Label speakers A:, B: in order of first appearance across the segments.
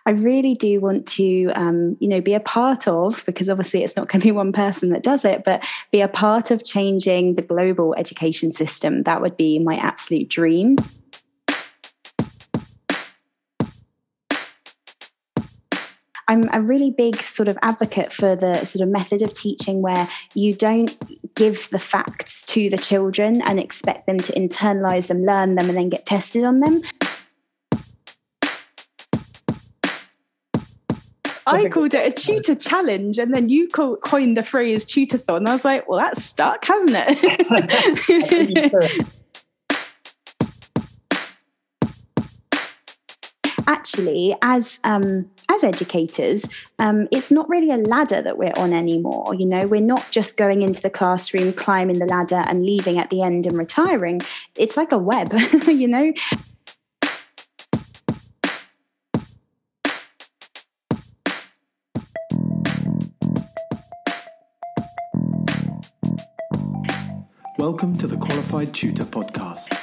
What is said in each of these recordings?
A: I really do want to, be a part of, because obviously it's not going to be one person that does it, but be a part of changing the global education system. That would be my absolute dream. I'm a really big sort of advocate for the sort of method of teaching where you don't give the facts to the children and expect them to internalize them, learn them, and then get tested on them. I called it a tutor challenge, and then you coined the phrase Tutor-thon. I was like, well, that's stuck, hasn't it? Actually, as educators, it's not really a ladder that we're on anymore. You know, we're not just going into the classroom, climbing the ladder and leaving at the end and retiring. It's like a web, you know.
B: Welcome to the Qualified Tutor Podcast.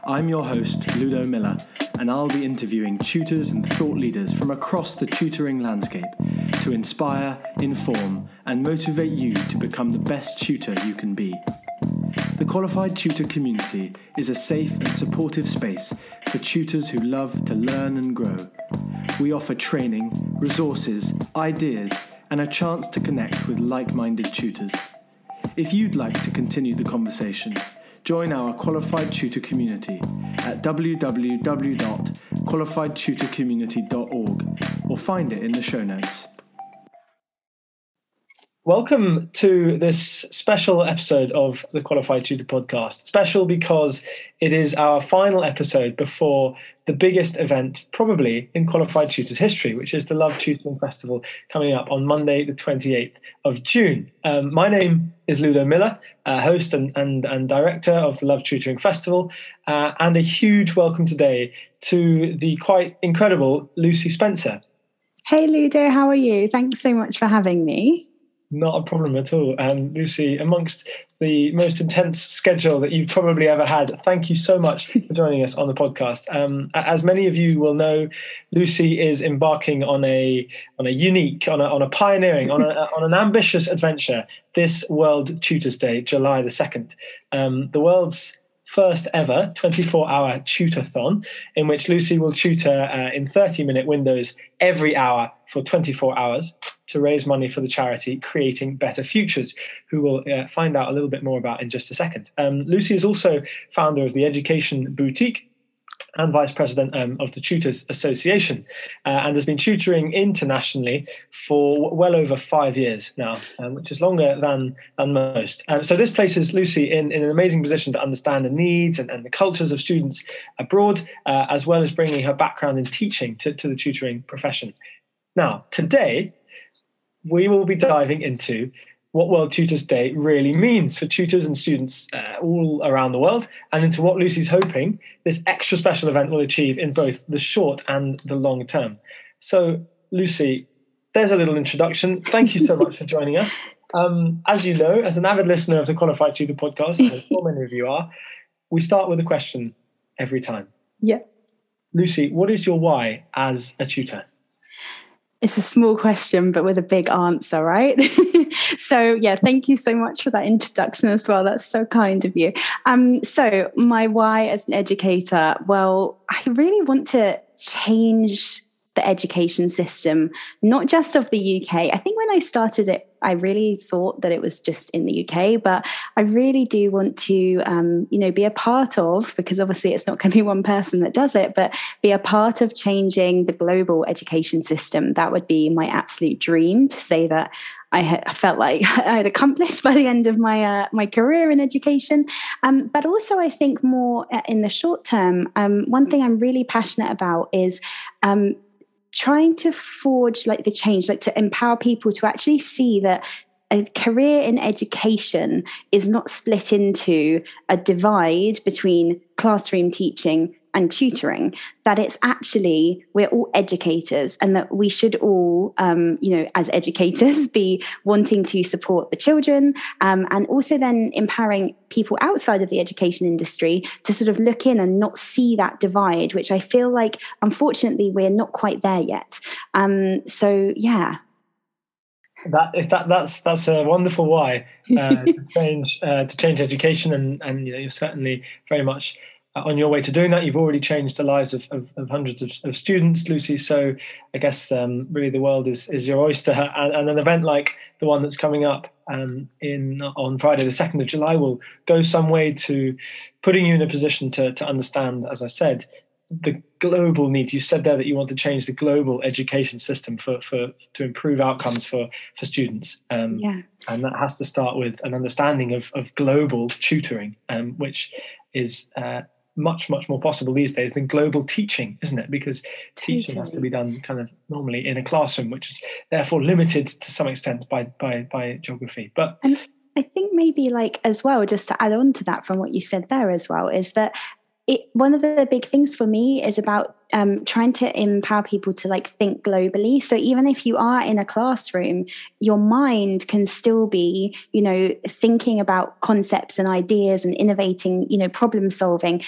B: I'm your host, Ludo Miller, and I'll be interviewing tutors and thought leaders from across the tutoring landscape to inspire, inform, and motivate you to become the best tutor you can be. The Qualified Tutor community is a safe and supportive space for tutors who love to learn and grow. We offer training, resources, ideas, and a chance to connect with like-minded tutors. If you'd like to continue the conversation, join our Qualified Tutor community at www.qualifiedtutorcommunity.org or find it in the show notes. Welcome to this special episode of the Qualified Tutor Podcast. Special because it is our final episode before the biggest event probably in Qualified Tutors history, which is the Love Tutoring Festival coming up on Monday, the 28th of June. My name is Ludo Miller, host and director of the Love Tutoring Festival, and a huge welcome today to the quite incredible Lucy Spencer.
A: Hey Ludo, how are you? Thanks so much for having me.
B: Not a problem at all. And Lucy, amongst the most intense schedule that you've probably ever had, thank you so much for joining us on the podcast. As many of you will know, Lucy is embarking on a pioneering, on an ambitious adventure this World Tutors Day, July the 2nd. The world's first ever 24-hour tutor-thon, in which Lucy will tutor in 30-minute windows every hour for 24 hours to raise money for the charity Creating Better Futures, who we'll find out a little bit more about in just a second. Lucy is also founder of the Education Boutique and vice president of the Tutors Association, and has been tutoring internationally for well over 5 years now, which is longer than most. So this places Lucy in an amazing position to understand the needs and the cultures of students abroad, as well as bringing her background in teaching to the tutoring profession. Now, today, we will be diving into what World Tutors Day really means for tutors and students all around the world, and into what Lucy's hoping this extra special event will achieve in both the short and the long term. So, Lucy, there's a little introduction. Thank you so much for joining us. As you know, as an avid listener of the Qualified Tutor podcast, and I'm sure many of you are, we start with a question every time.
A: Yeah.
B: Lucy, what is your why as a tutor?
A: It's a small question, but with a big answer, right? So, yeah, thank you so much for that introduction as well. That's so kind of you. So my why as an educator, well, I really want to change the education system, not just of the UK. I think when I started it, I really thought that it was just in the UK, but I really do want to, be a part of, because obviously it's not going to be one person that does it, but be a part of changing the global education system. That would be my absolute dream, to say that I felt like I had accomplished by the end of my career in education. But also I think more in the short term, one thing I'm really passionate about is trying to forge the change, to empower people to actually see that a career in education is not split into a divide between classroom teaching, and tutoring, that it's actually, we're all educators, and that we should all, as educators, be wanting to support the children, and also then empowering people outside of the education industry to sort of look in and not see that divide, which I feel like, unfortunately, we're not quite there yet. So, yeah.
B: That's a wonderful why to change education, and you're certainly very much on your way to doing that. You've already changed the lives of hundreds of students, Lucy. So I guess really the world is your oyster, and an event like the one that's coming up on Friday, the 2nd of July, will go some way to putting you in a position to understand, as I said, the global needs. You said there that you want to change the global education system to improve outcomes for students. And that has to start with an understanding of global tutoring, which is much more possible these days than global teaching, isn't it? Because teaching has to be done kind of normally in a classroom, which is therefore limited to some extent by geography. But
A: I think maybe, like, as well, just to add on to that from what you said there as well, is that one of the big things for me is about trying to empower people to, like, think globally. So even if you are in a classroom, your mind can still be, thinking about concepts and ideas and innovating, problem solving,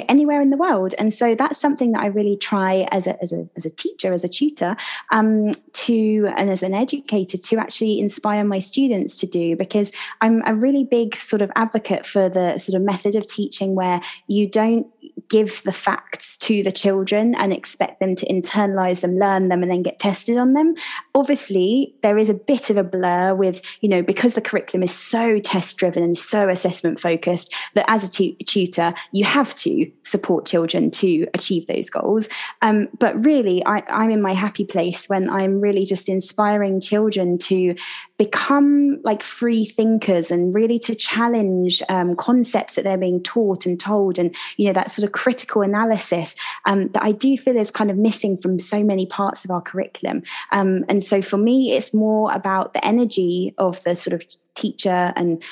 A: anywhere in the world. And so that's something that I really try as a teacher, as a tutor, and as an educator, to actually inspire my students to do, because I'm a really big sort of advocate for the sort of method of teaching where you don't give the facts to the children and expect them to internalize them, learn them, and then get tested on them. Obviously, there is a bit of a blur with, because the curriculum is so test driven and so assessment focused, that as a tutor, you have to support children to achieve those goals. But really, I'm in my happy place when I'm really just inspiring children to become like free thinkers and really to challenge concepts that they're being taught and told, and that sort of critical analysis that I do feel is kind of missing from so many parts of our curriculum. And so for me, it's more about the energy of the sort of teacher and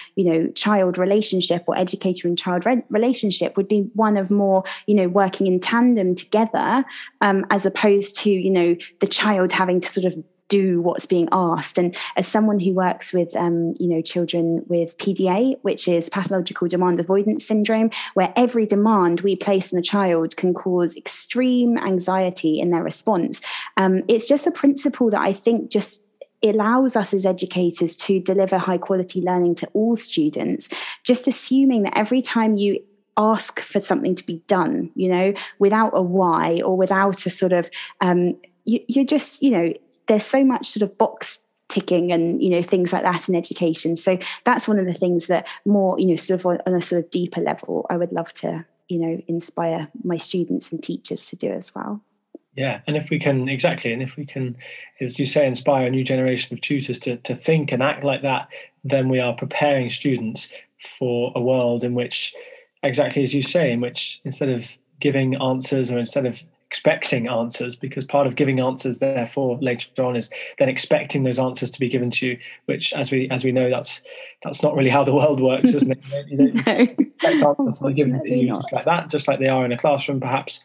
A: child relationship, or educator and child relationship, would be one of more working in tandem together, as opposed to the child having to sort of do what's being asked. And as someone who works with children with PDA, which is pathological demand avoidance syndrome, where every demand we place on a child can cause extreme anxiety in their response, it's just a principle that I think just allows us as educators to deliver high quality learning to all students, just assuming that every time you ask for something to be done, without a why, or without a sort of you're just there's so much sort of box ticking and things like that in education. So that's one of the things that more sort of on a sort of deeper level, I would love to inspire my students and teachers to do as well.
B: Yeah, and if we can, as you say, inspire a new generation of tutors to think and act like that, then we are preparing students for a world in which, exactly as you say, in which instead of giving answers, or instead of expecting answers, because part of giving answers therefore later on is then expecting those answers to be given to you, which as we know, that's not really how the world works, isn't it? You don't expect answers to be given to you just like that, just like they are in a classroom perhaps.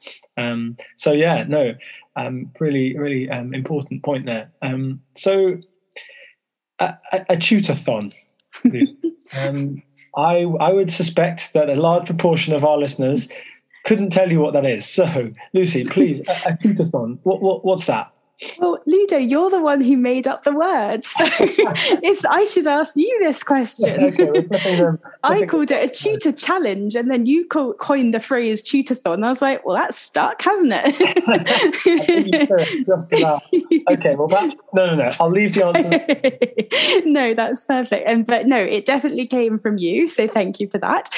B: Really important point there. So a tutor-thon. I would suspect that a large proportion of our listeners couldn't tell you what that is. So, Lucy, please, a tutor-thon. What's that?
A: Well, Ludo, you're the one who made up the word, so I should ask you this question.
B: Okay,
A: I called it a tutor challenge, and then you coined the phrase tutor-thon. I was like, well, that's stuck, hasn't it?
B: I think you said it just about. Okay, well, no. I'll leave the answer.
A: No, that's perfect. But no, it definitely came from you, so thank you for that.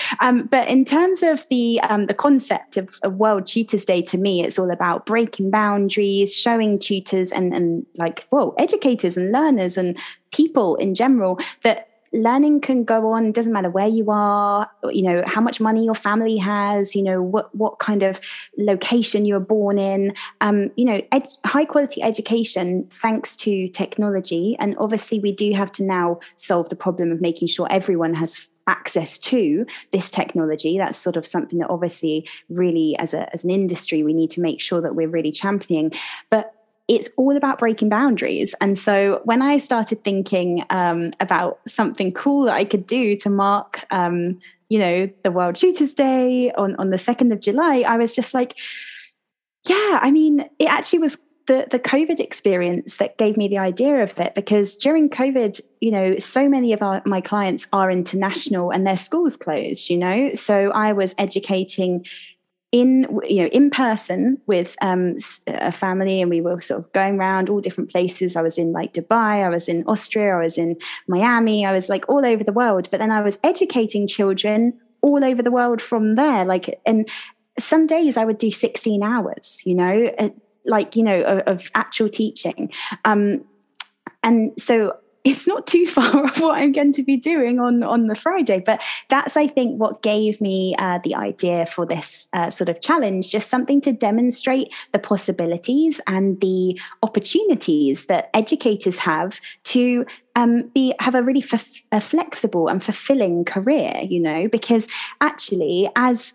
A: But in terms of the concept of World Tutors Day, to me, it's all about breaking boundaries, showing tutors and educators and learners and people in general that learning can go on. It doesn't matter where you are, how much money your family has, what kind of location you were born in. High quality education thanks to technology. And obviously we do have to now solve the problem of making sure everyone has access to this technology. That's sort of something that obviously really as an industry, we need to make sure that we're really championing. But it's all about breaking boundaries. And so when I started thinking about something cool that I could do to mark, the World Tutors Day on the 2nd of July, I was just like, yeah, I mean, it actually was the COVID experience that gave me the idea of it, because during COVID, so many of my clients are international and their schools closed, so I was educating in person with a family, and we were sort of going around all different places. I was in like Dubai, I was in Austria, I was in Miami, I was like all over the world. But then I was educating children all over the world from there. And some days I would do 16 hours, of actual teaching. And so it's not too far off what I'm going to be doing on the Friday, but that's, I think, what gave me the idea for this sort of challenge, just something to demonstrate the possibilities and the opportunities that educators have to have a really flexible and fulfilling career, because actually as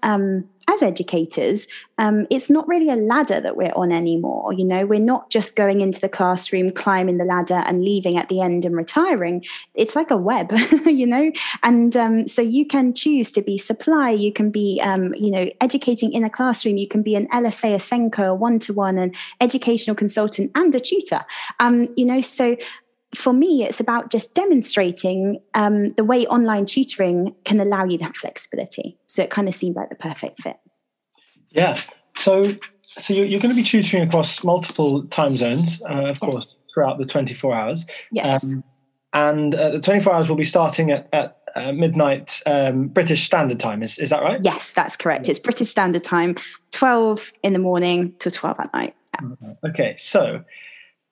A: educators, it's not really a ladder that we're on anymore. We're not just going into the classroom, climbing the ladder and leaving at the end and retiring. It's like a web, and so you can choose to be supply, you can be, educating in a classroom, you can be an LSA, a Senko, a one-to-one, an educational consultant and a tutor, so for me, it's about just demonstrating the way online tutoring can allow you that flexibility. So it kind of seemed like the perfect fit.
B: Yeah. So you're going to be tutoring across multiple time zones, of course, throughout the 24 hours.
A: Yes.
B: And the 24 hours will be starting at midnight British Standard Time. Is that right?
A: Yes, that's correct. It's British Standard Time, 12 in the morning to 12 at night. Yeah.
B: Okay. So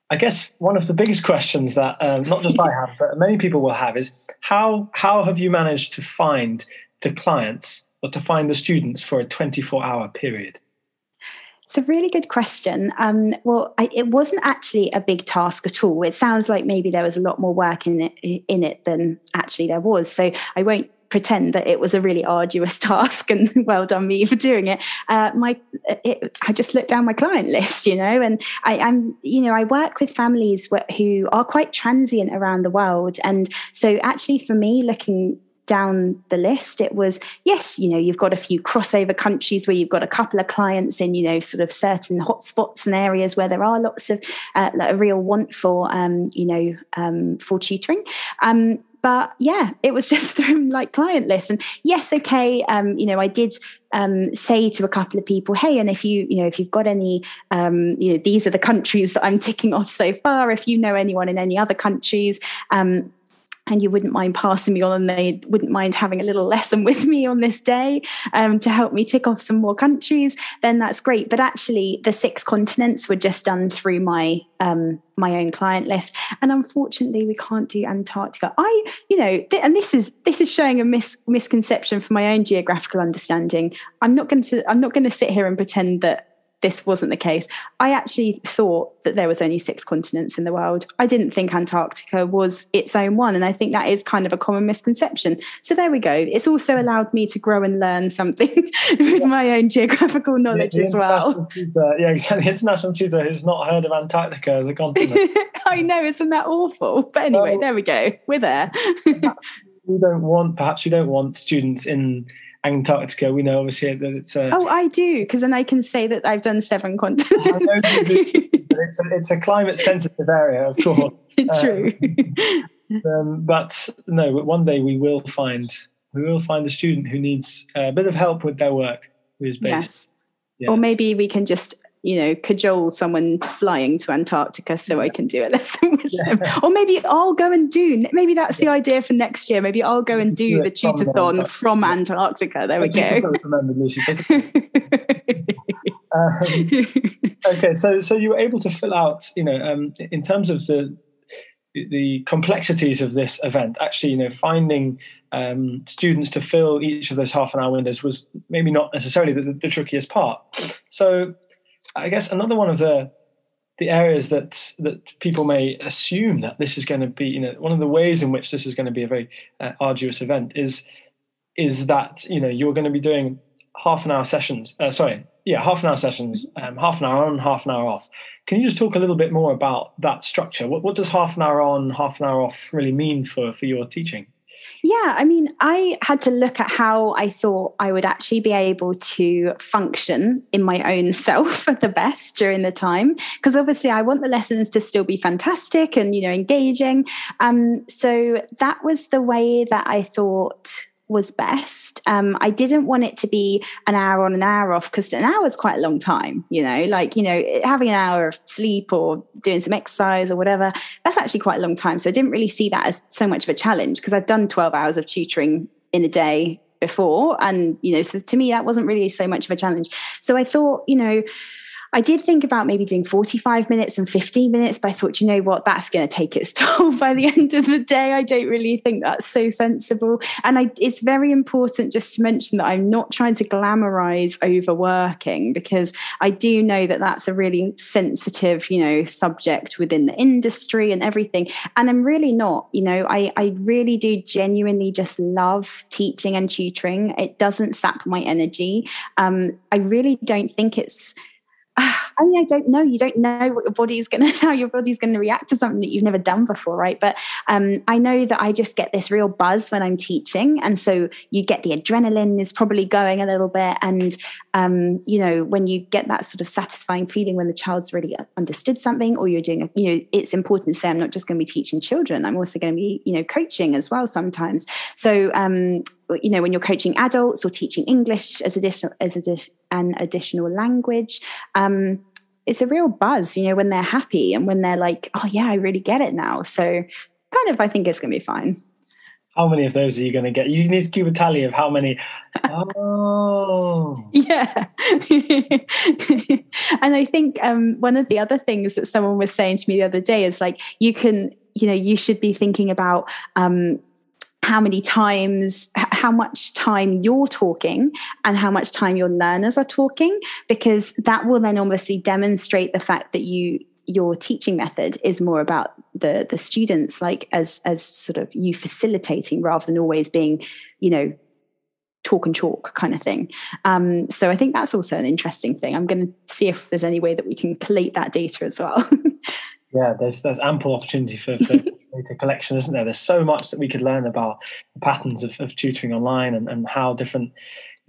B: I guess one of the biggest questions that not just I have, but many people will have is how have you managed to find the clients or to find the students for a 24-hour period?
A: It's a really good question. It wasn't actually a big task at all. It sounds like maybe there was a lot more work in it than actually there was. So I won't pretend that it was a really arduous task, and well done me for doing it. I just looked down my client list, and I work with families who are quite transient around the world. And so actually for me, looking down the list, it was, yes, you've got a few crossover countries where you've got a couple of clients in, sort of certain hotspots and areas where there are lots of a real want for, for tutoring. But yeah, it was just through like client lists. And yes, okay, I did say to a couple of people, hey, and if you've got any, these are the countries that I'm ticking off so far. If you know anyone in any other countries, and you wouldn't mind passing me on, and they wouldn't mind having a little lesson with me on this day to help me tick off some more countries, then that's great. But actually, the 6 continents were just done through my own client list, and unfortunately, we can't do Antarctica. And this is showing a misconception for my own geographical understanding. I'm not going to sit here and pretend that this wasn't the case. I actually thought that there was only 6 continents in the world. I didn't think Antarctica was its own one. And I think that is kind of a common misconception. So there we go. It's also allowed me to grow and learn something with my own geographical knowledge as well.
B: Yeah, exactly. International tutor who's not heard of Antarctica as a continent.
A: I know, isn't that awful? But anyway, there we go. We're there.
B: Perhaps you don't want students in Antarctica. We know obviously that it's
A: I do, because then I can say that I've done 7 continents.
B: It's a climate sensitive area, of course.
A: True.
B: But no, one day we will find a student who needs a bit of help with their work, who is based.
A: Yes. Yeah. Or maybe we can just cajole someone to flying to Antarctica so I can do a lesson with them. Or maybe I'll go and maybe that's the idea for next year. Maybe I'll go and do the Tutor-thon from Antarctica. There we go.
B: Remember, Lucy. Okay, so you were able to fill out, in terms of the complexities of this event, actually, finding students to fill each of those half-an-hour windows was maybe not necessarily the trickiest part. So I guess another one of the areas that people may assume that this is going to be, one of the ways in which this is going to be a very arduous event is is that, you're going to be doing half an hour sessions. Half an hour sessions, half an hour on, half an hour off. Can you just talk a little bit more about that structure? What does half an hour on, half an hour off really mean for your teaching?
A: Yeah, I mean, I had to look at how I thought I would actually be able to function in my own self at the best during the time. Because obviously I want the lessons to still be fantastic and, engaging. So that was the way that I thought was best. I didn't want it to be an hour on, an hour off, because an hour is quite a long time, having an hour of sleep or doing some exercise or whatever, that's actually quite a long time. So I didn't really see that as so much of a challenge, because I've done 12 hours of tutoring in a day before. And, so to me, that wasn't really so much of a challenge. So I thought, I did think about maybe doing 45 minutes and 15 minutes, but I thought, that's going to take its toll by the end of the day. I don't really think that's so sensible. And it's very important just to mention that I'm not trying to glamorize overworking, because I do know that that's a really sensitive, subject within the industry and everything. And I'm really not, I really do genuinely just love teaching and tutoring. It doesn't sap my energy. I really don't think it's, I don't know. You don't know how your body's going to react to something that you've never done before, right? But I know that I just get this real buzz when I'm teaching, and so you get the adrenaline is probably going a little bit, and when you get that sort of satisfying feeling when the child's really understood something, or you're doing, it's important to say I'm not just going to be teaching children. I'm also going to be, coaching as well sometimes. So when you're coaching adults or teaching English as an additional language, it's a real buzz, when they're happy and when they're like, oh yeah, I really get it now. So I think it's going to be fine.
B: How many of those are you going to get? You need to keep a tally of how many. Oh.
A: Yeah. And I think one of the other things that someone was saying to me the other day is like, you should be thinking about how much time you're talking and how much time your learners are talking, because that will then obviously demonstrate the fact that your teaching method is more about the students, like as sort of you facilitating rather than always being, talk and chalk kind of thing. So I think that's also an interesting thing. I'm going to see if there's any way that we can collate that data as well.
B: Yeah, there's ample opportunity for data collection, isn't there? There's so much that we could learn about the patterns of tutoring online and how different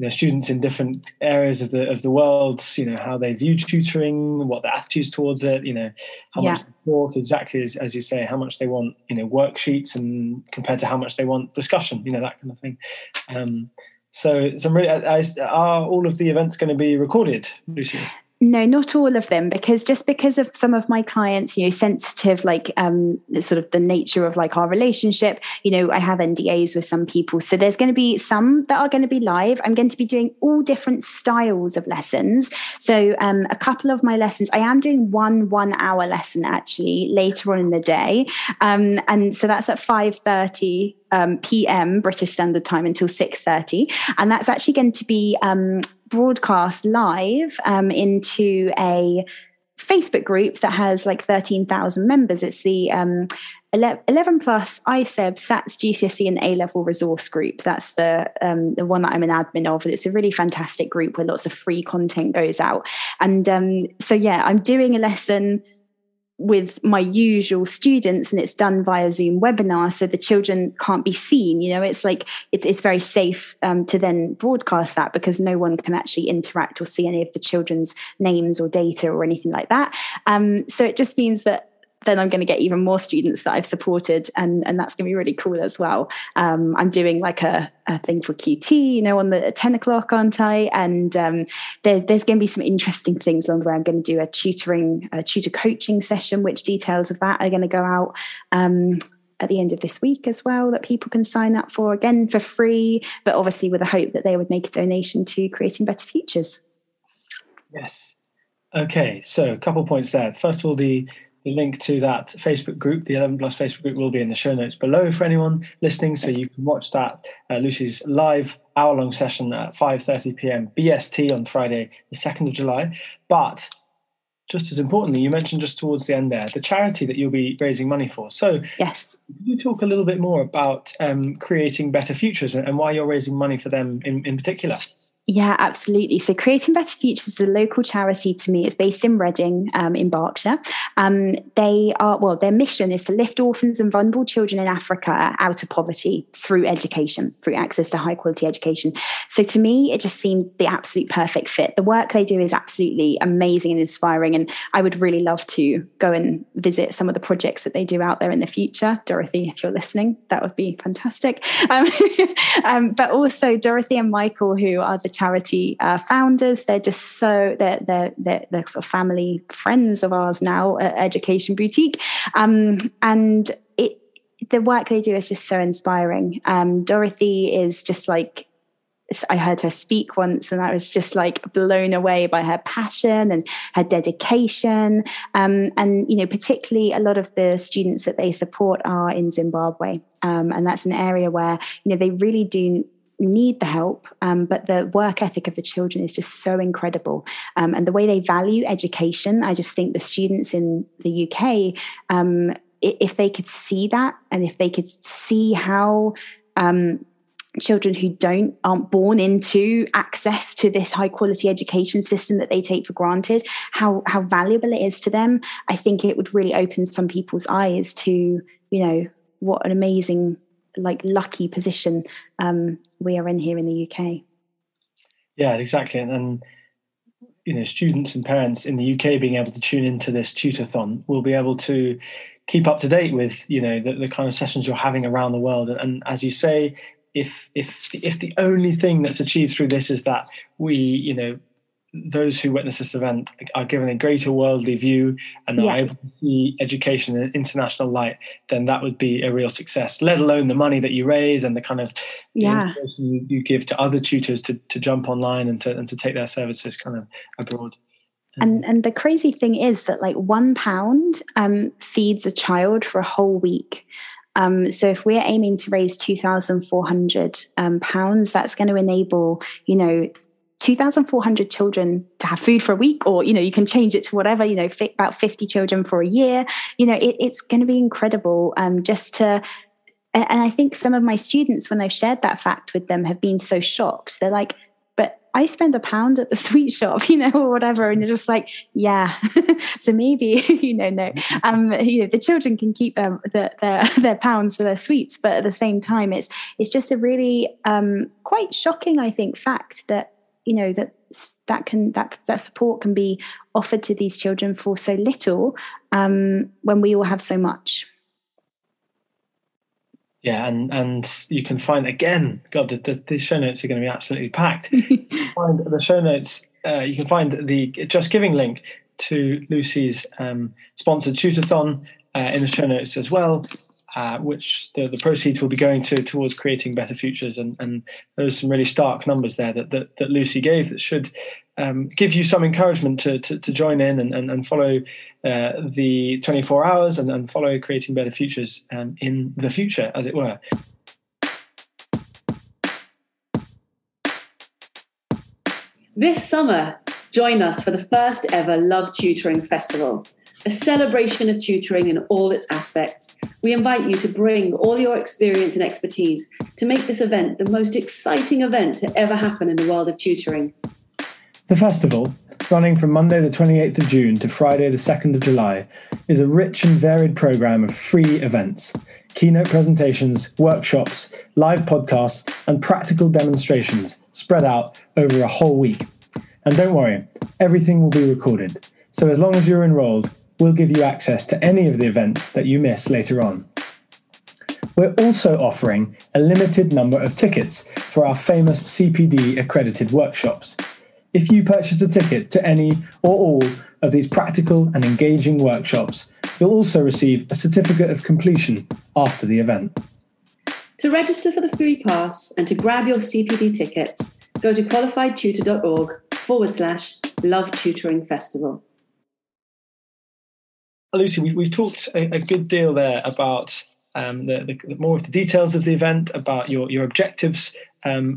B: students in different areas of the world, how they view tutoring, what their attitudes towards it, how much they talk, exactly as you say, how much they want, worksheets, and compared to how much they want discussion, that kind of thing. So some really, are all of the events going to be recorded, Lucy?
A: No, not all of them, because of some of my clients, sensitive, like sort of the nature of like our relationship, I have NDAs with some people. So there's going to be some that are going to be live. I'm going to be doing all different styles of lessons. So a couple of my lessons, I am doing one hour lesson actually later on in the day. And so that's at 5:30 p.m. British Standard Time until 6:30. And that's actually going to be broadcast live into a Facebook group that has like 13,000 members. It's the 11 plus ISEB, SATS, GCSE and A-level resource group. That's the one that I'm an admin of. It's a really fantastic group where lots of free content goes out. And so, yeah, I'm doing a lesson with my usual students, and it's done via Zoom webinar, so the children can't be seen. It's like it's very safe to then broadcast that, because no one can actually interact or see any of the children's names or data or anything like that. So it just means that then I'm going to get even more students that I've supported, and that's going to be really cool as well. I'm doing like a thing for QT, on the 10 o'clock, aren't I? And there's going to be some interesting things along the way. I'm going to do a tutor coaching session, which details of that are going to go out at the end of this week as well, that people can sign up for, again for free, but obviously with the hope that they would make a donation to Creating Better Futures.
B: Yes. Okay, so a couple points there. First of all, the link to that Facebook group, the 11 Plus Facebook group, will be in the show notes below for anyone listening, so you can watch that Lucy's live hour-long session at 5:30 p.m. BST on Friday, the 2nd of July. But just as importantly, you mentioned just towards the end there, the charity that you'll be raising money for. So
A: Yes.
B: could you talk a little bit more about creating better futures and why you're raising money for them in particular?
A: Yeah, absolutely. So Creating Better Futures is a local charity to me. It's based in Reading, in Berkshire. Their mission is to lift orphans and vulnerable children in Africa out of poverty through education, through access to high quality education. So to me, it just seemed the absolute perfect fit. The work they do is absolutely amazing and inspiring. And I would really love to go and visit some of the projects that they do out there in the future. Dorothy, if you're listening, that would be fantastic. But also Dorothy and Michael, who are the charity founders, they're just they're sort of family friends of ours now at Education Boutique, and the work they do is just so inspiring. Dorothy is just like, I heard her speak once and I was just like blown away by her passion and her dedication. And, particularly a lot of the students that they support are in Zimbabwe. And that's an area where, they really do need the help, but the work ethic of the children is just so incredible. And the way they value education, I just think the students in the UK, if they could see that, and if they could see how children who aren't born into access to this high quality education system that they take for granted, how valuable it is to them, I think it would really open some people's eyes to, what an amazing, lucky position we are in here in the UK. Yeah,
B: exactly. And students and parents in the UK being able to tune into this Tutor-thon will be able to keep up to date with, the kind of sessions you're having around the world. And as you say, if the only thing that's achieved through this is that we, those who witness this event are given a greater worldly view and are able to see education in an international light, then that would be a real success, let alone the money that you raise and the kind of inspiration you give to other tutors to jump online and to take their services kind of abroad.
A: And the crazy thing is that £1 feeds a child for a whole week. So if we're aiming to raise £2,400, that's going to enable, 2,400 children to have food for a week, or, you can change it to whatever, about 50 children for a year. It's going to be incredible and I think some of my students, when I've shared that fact with them, have been so shocked. They're like, but I spend £1 at the sweet shop, or whatever. And you're just like, yeah. So maybe, no. The children can keep their pounds for their sweets, but at the same time, it's just a really quite shocking, I think, fact that, that support can be offered to these children for so little when we all have so much.
B: Yeah, and you can find, again, God, the show notes are going to be absolutely packed. You can find the show notes, you can find the Just Giving link to Lucy's sponsored Tutor-thon in the show notes as well, which the proceeds will be going towards creating better futures. And there's some really stark numbers there that Lucy gave that should give you some encouragement to join in and follow the 24 hours and follow creating better futures in the future, as it were.
C: This summer, join us for the first ever Love Tutoring Festival, a celebration of tutoring in all its aspects. We invite you to bring all your experience and expertise to make this event the most exciting event to ever happen in the world of tutoring.
B: The festival, running from Monday the 28th of June to Friday the 2nd of July, is a rich and varied programme of free events, keynote presentations, workshops, live podcasts and practical demonstrations spread out over a whole week. And don't worry, everything will be recorded, so as long as you're enrolled, we'll give you access to any of the events that you miss later on. We're also offering a limited number of tickets for our famous CPD accredited workshops. If you purchase a ticket to any or all of these practical and engaging workshops, you'll also receive a certificate of completion after the event.
C: To register for the free pass and to grab your CPD tickets, go to qualifiedtutor.org/Love Tutoring Festival.
B: Lucy, we've talked a good deal there about the more of the details of the event, about your objectives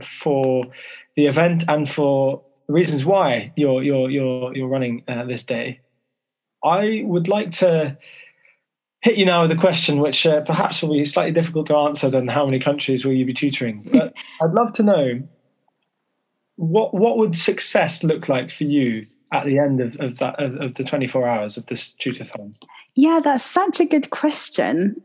B: for the event and for the reasons why you're running this day. I would like to hit you now with a question which perhaps will be slightly difficult to answer than how many countries will you be tutoring. But I'd love to know, what would success look like for you at the end of the 24 hours of this tutor-thon?
A: Yeah, that's such a good question.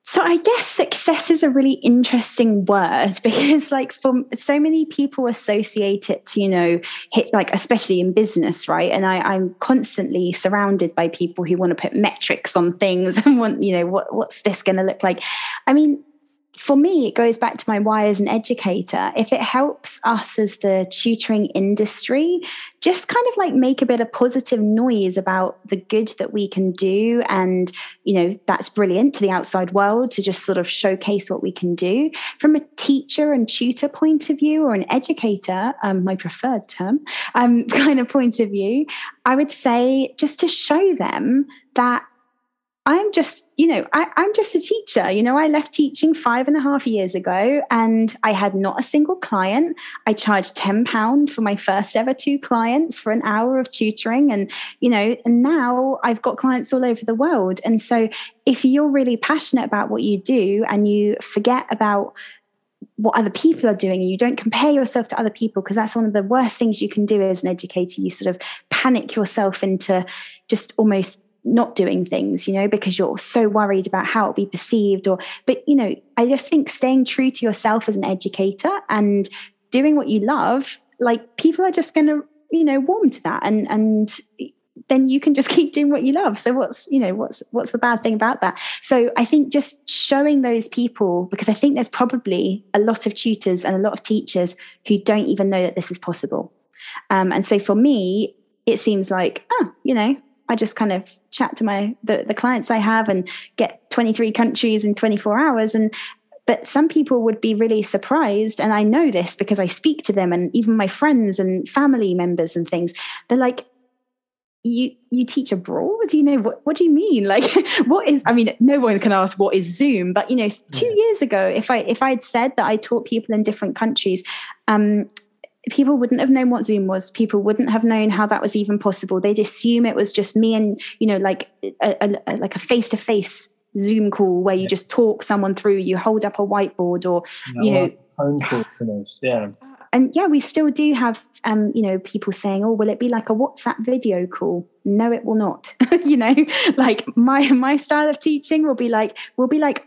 A: So I guess success is a really interesting word, because like for so many people associate it to, hit, like, especially in business, right? And I'm constantly surrounded by people who want to put metrics on things and want, what's this going to look like? I mean, for me, it goes back to my why as an educator. If it helps us as the tutoring industry, just kind of like make a bit of positive noise about the good that we can do. And, that's brilliant to the outside world to just sort of showcase what we can do. From a teacher and tutor point of view, or an educator, my preferred term, kind of point of view, I would say just to show them that I'm just, I'm just a teacher. I left teaching 5.5 years ago and I had not a single client. I charged £10 for my first ever 2 clients for an hour of tutoring. And, and now I've got clients all over the world. And so if you're really passionate about what you do and you forget about what other people are doing and you don't compare yourself to other people, because that's one of the worst things you can do as an educator. You sort of panic yourself into just almost not doing things, because you're so worried about how it'll be perceived. But I just think staying true to yourself as an educator and doing what you love, like, people are just going to, warm to that, and then you can just keep doing what you love. So what's the bad thing about that? So I think just showing those people, because I think there's probably a lot of tutors and a lot of teachers who don't even know that this is possible. And so for me, it seems like, I just kind of chat to the clients I have and get 23 countries in 24 hours. But some people would be really surprised. And I know this because I speak to them, and even my friends and family members and things. They're like, you teach abroad? What do you mean? Like, what is, no one can ask what is Zoom, but 2 years ago, if I'd said that I taught people in different countries, people wouldn't have known what Zoom was. People wouldn't have known how that was even possible. They'd assume it was just me and, like a face-to-face Zoom call where you just talk someone through, you hold up a whiteboard, or,
B: phone call finished. Yeah.
A: And we still do have, people saying, oh, will it be like a WhatsApp video call? No, it will not. Like my style of teaching will be like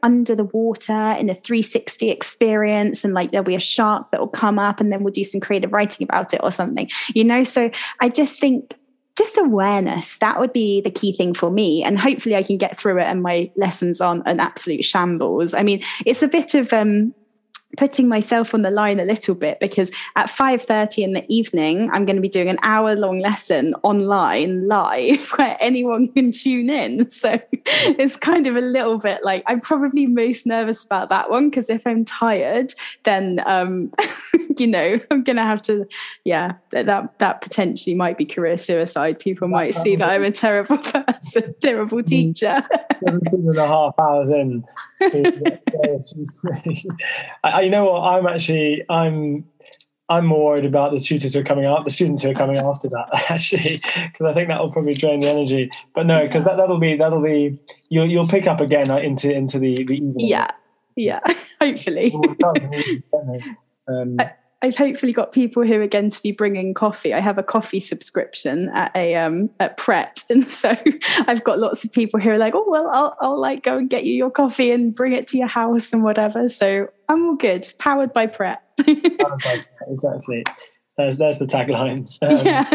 A: under the water in a 360 experience. And like, there'll be a shark that will come up and then we'll do some creative writing about it or something, So I just think just awareness, that would be the key thing for me. And hopefully I can get through it and my lessons aren't an absolute shambles. It's a bit of, putting myself on the line a little bit, because at 5:30 in the evening, I'm going to be doing an hour-long lesson online live where anyone can tune in. So it's kind of a little bit like, I'm probably most nervous about that one, because if I'm tired, then, I'm going to have to, that potentially might be career suicide. People might see that I'm a terrible person, terrible teacher.
B: 17.5 hours in. You know what? I'm more worried about the tutors who are coming out, the students who are coming after that, actually, because I think that will probably drain the energy. But no, because that'll be you'll pick up again into the evening.
A: Yeah, hopefully. I've hopefully got people who are going to be bringing coffee. I have a coffee subscription at Pret, and so I've got lots of people who are like, oh well, I'll like go and get you your coffee and bring it to your house and whatever. So I'm all good. Powered by Pret.
B: Exactly. There's the tagline.
A: Yeah.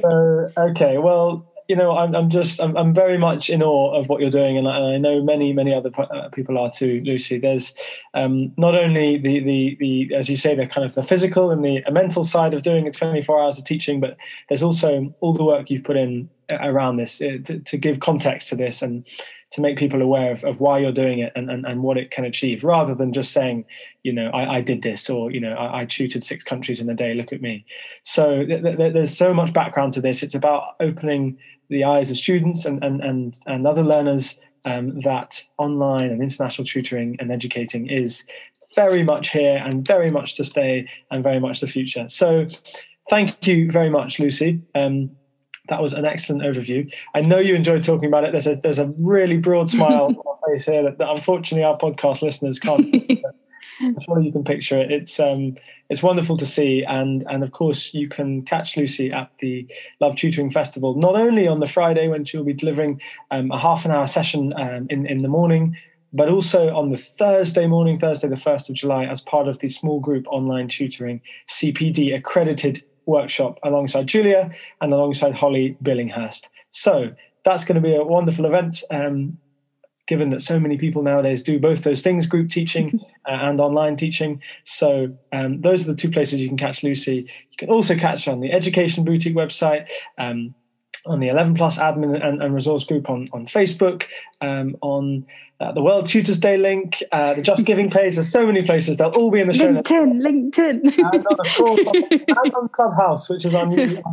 B: So okay, well, I'm very much in awe of what you're doing, and I know many other people are too, Lucy. There's not only the as you say, the kind of the physical and the mental side of doing 24 hours of teaching, but there's also all the work you've put in around this to give context to this and to make people aware of why you're doing it and what it can achieve, rather than just saying, I did this, or, I tutored 6 countries in a day, look at me. So there's so much background to this. It's about opening the eyes of students and other learners that online and international tutoring and educating is very much here and very much to stay and very much the future. So thank you very much, Lucy. That was an excellent overview. I know you enjoyed talking about it. There's a really broad smile on my face here that unfortunately our podcast listeners can't see. I'm sure you can picture it. It's wonderful to see, and of course you can catch Lucy at the Love Tutoring Festival, not only on the Friday when she'll be delivering a half an hour session in the morning, but also on the Thursday morning, Thursday the 1st of July, as part of the small group online tutoring CPD accredited workshop alongside Julia and alongside Holly Billinghurst. So that's going to be a wonderful event. Given that so many people nowadays do both those things, group teaching and online teaching. So those are the two places you can catch Lucy. You can also catch her on the Education Boutique website, on the 11 Plus admin and resource group on Facebook, on the World Tutors Day link, the Just Giving page. There's so many places. They'll all be in the show notes.
A: LinkedIn.
B: And of course, and on Clubhouse, which is our new favorite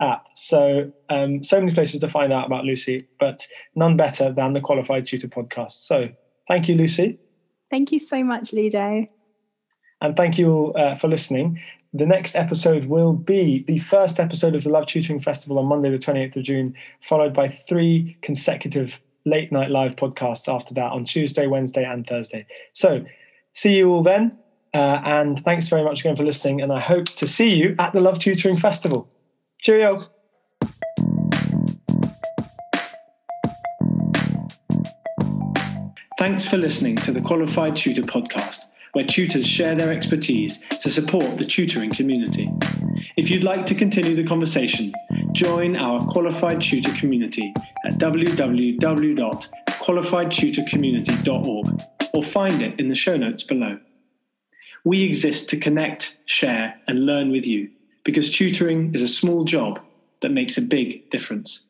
B: app. So so many places to find out about Lucy, but none better than the Qualified Tutor podcast. So thank you, Lucy.
A: Thank you so much, Ludo.
B: And thank you all for listening. The next episode will be the first episode of the Love Tutoring Festival on Monday, the 28th of June, followed by 3 consecutive late night live podcasts after that on Tuesday, Wednesday, and Thursday. So see you all then. And thanks very much again for listening. And I hope to see you at the Love Tutoring Festival. Cheerio. Thanks for listening to the Qualified Tutor podcast, where tutors share their expertise to support the tutoring community. If you'd like to continue the conversation, join our Qualified Tutor community at www.qualifiedtutorcommunity.org or find it in the show notes below. We exist to connect, share, and learn with you, because tutoring is a small job that makes a big difference.